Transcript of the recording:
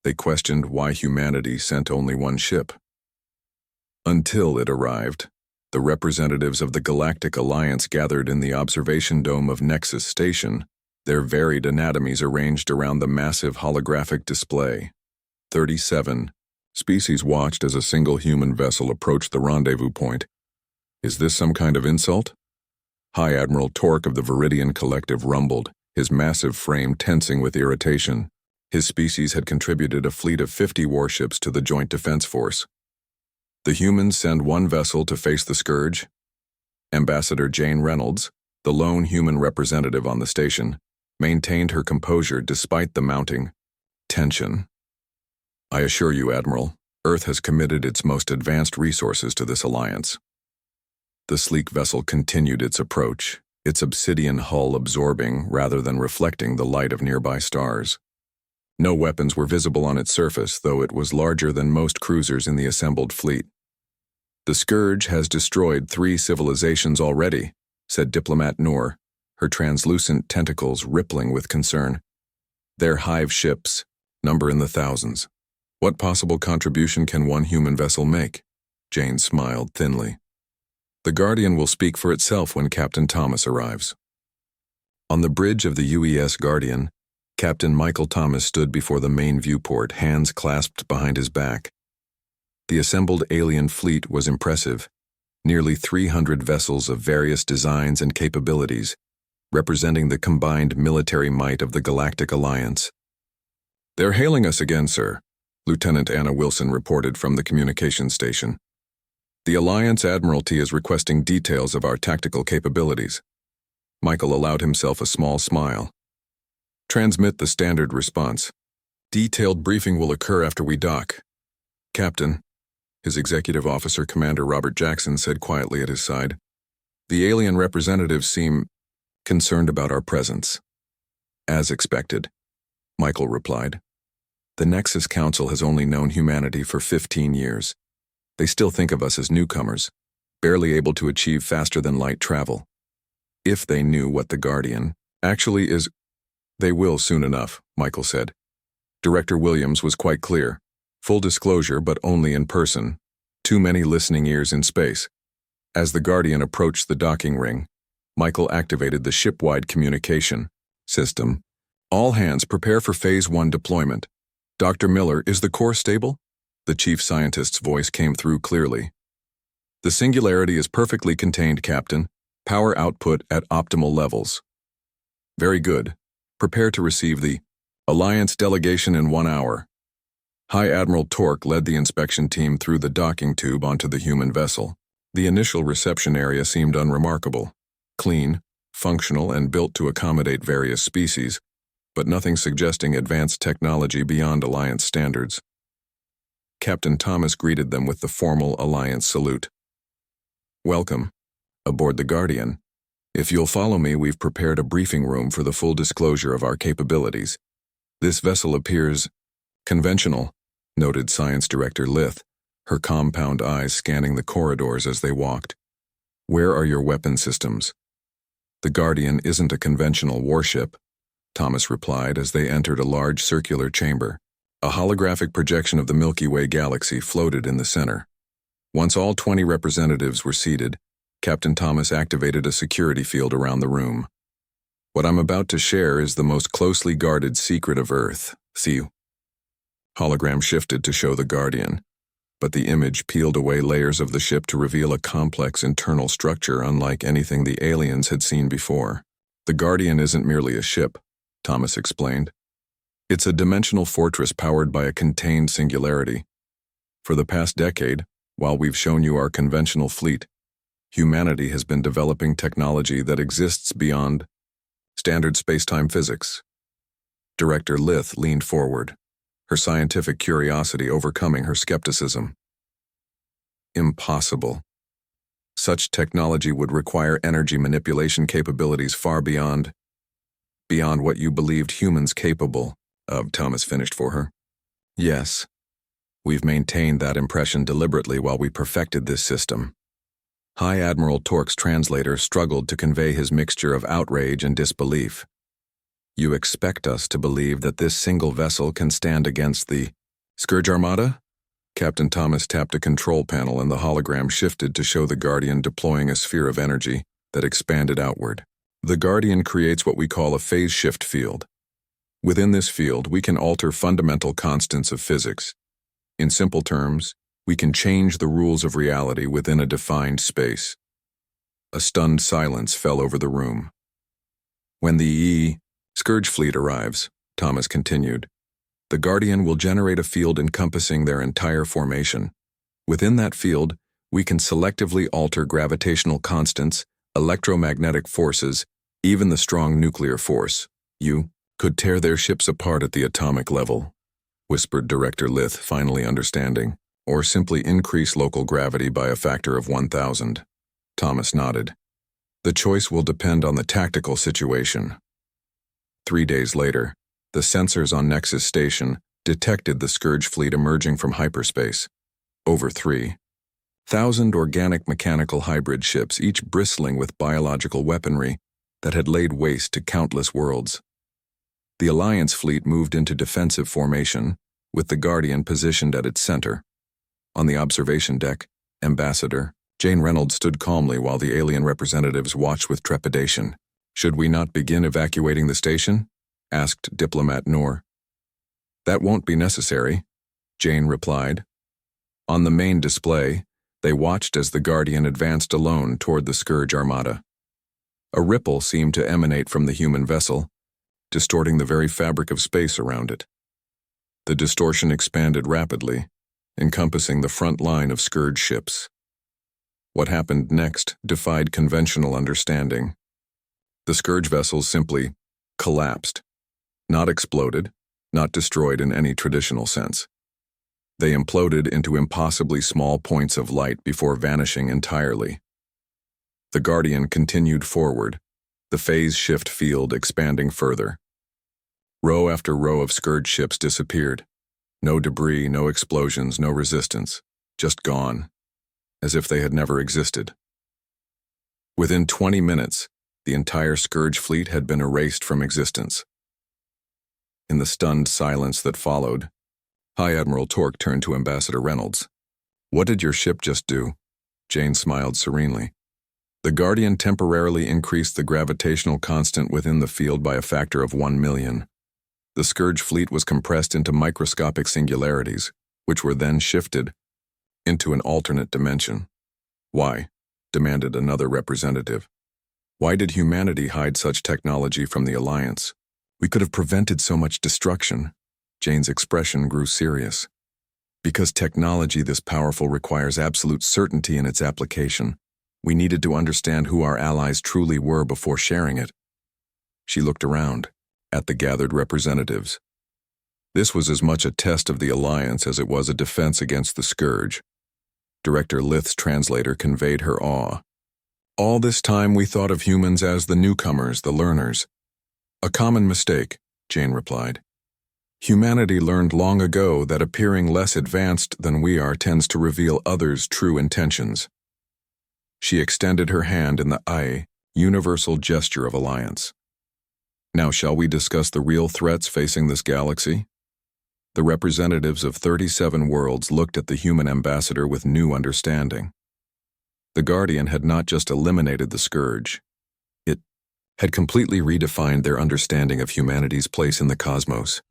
They questioned why humanity sent only one ship. Until it arrived, the representatives of the Galactic Alliance gathered in the observation dome of Nexus Station, their varied anatomies arranged around the massive holographic display. 37 species watched as a single human vessel approached the rendezvous point. Is this some kind of insult? High Admiral Torque of the Viridian Collective rumbled, his massive frame tensing with irritation. His species had contributed a fleet of 50 warships to the Joint Defense Force. The humans send one vessel to face the scourge? Ambassador Jane Reynolds, the lone human representative on the station, maintained her composure despite the mounting tension. I assure you, Admiral, Earth has committed its most advanced resources to this alliance. The sleek vessel continued its approach, its obsidian hull absorbing rather than reflecting the light of nearby stars. No weapons were visible on its surface, though it was larger than most cruisers in the assembled fleet. The Scourge has destroyed 3 civilizations already, said Diplomat Noor, her translucent tentacles rippling with concern. Their hive ships number in the thousands. What possible contribution can one human vessel make? Jane smiled thinly. The Guardian will speak for itself when Captain Thomas arrives. On the bridge of the UES Guardian, Captain Michael Thomas stood before the main viewport, hands clasped behind his back. The assembled alien fleet was impressive, nearly 300 vessels of various designs and capabilities, representing the combined military might of the Galactic Alliance. They're hailing us again, sir, Lieutenant Anna Wilson reported from the communications station. The Alliance Admiralty is requesting details of our tactical capabilities. Michael allowed himself a small smile. Transmit the standard response. Detailed briefing will occur after we dock. Captain, his executive officer, Commander Robert Jackson, said quietly at his side. The alien representatives seem concerned about our presence. As expected, Michael replied. The Nexus Council has only known humanity for 15 years. They still think of us as newcomers, barely able to achieve faster-than-light travel. If they knew what the Guardian actually is, they will soon enough, Michael said. Director Williams was quite clear. Full disclosure, but only in person. Too many listening ears in space. As the Guardian approached the docking ring, Michael activated the ship-wide communication system. All hands prepare for Phase 1 deployment. Dr. Miller, is the core stable? The chief scientist's voice came through clearly. The singularity is perfectly contained, Captain. Power output at optimal levels. Very good. Prepare to receive the Alliance delegation in 1 hour. High Admiral Torque led the inspection team through the docking tube onto the human vessel. The initial reception area seemed unremarkable. Clean, functional, and built to accommodate various species, but nothing suggesting advanced technology beyond Alliance standards. Captain Thomas greeted them with the formal Alliance salute. Welcome. Aboard the Guardian. If you'll follow me, we've prepared a briefing room for the full disclosure of our capabilities. This vessel appears conventional, noted Science Director Lith, her compound eyes scanning the corridors as they walked. Where are your weapon systems? The Guardian isn't a conventional warship, Thomas replied as they entered a large circular chamber. A holographic projection of the Milky Way galaxy floated in the center. Once all 20 representatives were seated, Captain Thomas activated a security field around the room. What I'm about to share is the most closely guarded secret of Earth. See? Hologram shifted to show the Guardian, but the image peeled away layers of the ship to reveal a complex internal structure unlike anything the aliens had seen before. The Guardian isn't merely a ship, Thomas explained. It's a dimensional fortress powered by a contained singularity. For the past decade, while we've shown you our conventional fleet, humanity has been developing technology that exists beyond standard space-time physics. Director Lith leaned forward, her scientific curiosity overcoming her skepticism. Impossible. Such technology would require energy manipulation capabilities far beyond what you believed humans capable of, Thomas finished for her. Yes, we've maintained that impression deliberately while we perfected this system. High Admiral Torque's translator struggled to convey his mixture of outrage and disbelief. You expect us to believe that this single vessel can stand against the Scourge Armada? Captain Thomas tapped a control panel and the hologram shifted to show the Guardian deploying a sphere of energy that expanded outward. The Guardian creates what we call a phase shift field. Within this field, we can alter fundamental constants of physics. In simple terms, we can change the rules of reality within a defined space. A stunned silence fell over the room. When the Scourge fleet arrives, Thomas continued, the Guardian will generate a field encompassing their entire formation. Within that field, we can selectively alter gravitational constants, electromagnetic forces, even the strong nuclear force. You could tear their ships apart at the atomic level, whispered Director Lith, finally understanding, or simply increase local gravity by a factor of 1,000. Thomas nodded. The choice will depend on the tactical situation. 3 days later, the sensors on Nexus Station detected the Scourge fleet emerging from hyperspace. Over 3,000 organic mechanical hybrid ships, each bristling with biological weaponry that had laid waste to countless worlds. The Alliance fleet moved into defensive formation, with the Guardian positioned at its center. On the observation deck, Ambassador Jane Reynolds stood calmly while the alien representatives watched with trepidation. Should we not begin evacuating the station? Asked Diplomat Noor. That won't be necessary, Jane replied. On the main display, they watched as the Guardian advanced alone toward the Scourge Armada. A ripple seemed to emanate from the human vessel, distorting the very fabric of space around it. The distortion expanded rapidly, encompassing the front line of Scourge ships. What happened next defied conventional understanding. The Scourge vessels simply collapsed. Not exploded, not destroyed in any traditional sense. They imploded into impossibly small points of light before vanishing entirely. The Guardian continued forward, the phase shift field expanding further. Row after row of Scourge ships disappeared. No debris, no explosions, no resistance, just gone, as if they had never existed. Within 20 minutes, the entire Scourge fleet had been erased from existence. In the stunned silence that followed, High Admiral Torque turned to Ambassador Reynolds. What did your ship just do? Jane smiled serenely. The Guardian temporarily increased the gravitational constant within the field by a factor of 1,000,000. The Scourge fleet was compressed into microscopic singularities, which were then shifted into an alternate dimension. Why? Demanded another representative. Why did humanity hide such technology from the Alliance? We could have prevented so much destruction. Jane's expression grew serious. Because technology this powerful requires absolute certainty in its application, we needed to understand who our allies truly were before sharing it. She looked around, at the gathered representatives. This was as much a test of the Alliance as it was a defense against the Scourge. Director Lith's translator conveyed her awe. All this time we thought of humans as the newcomers, the learners. A common mistake, Jane replied. Humanity learned long ago that appearing less advanced than we are tends to reveal others' true intentions. She extended her hand in the universal gesture of alliance. Now shall we discuss the real threats facing this galaxy? The representatives of 37 worlds looked at the human ambassador with new understanding. The Guardian had not just eliminated the Scourge. It had completely redefined their understanding of humanity's place in the cosmos.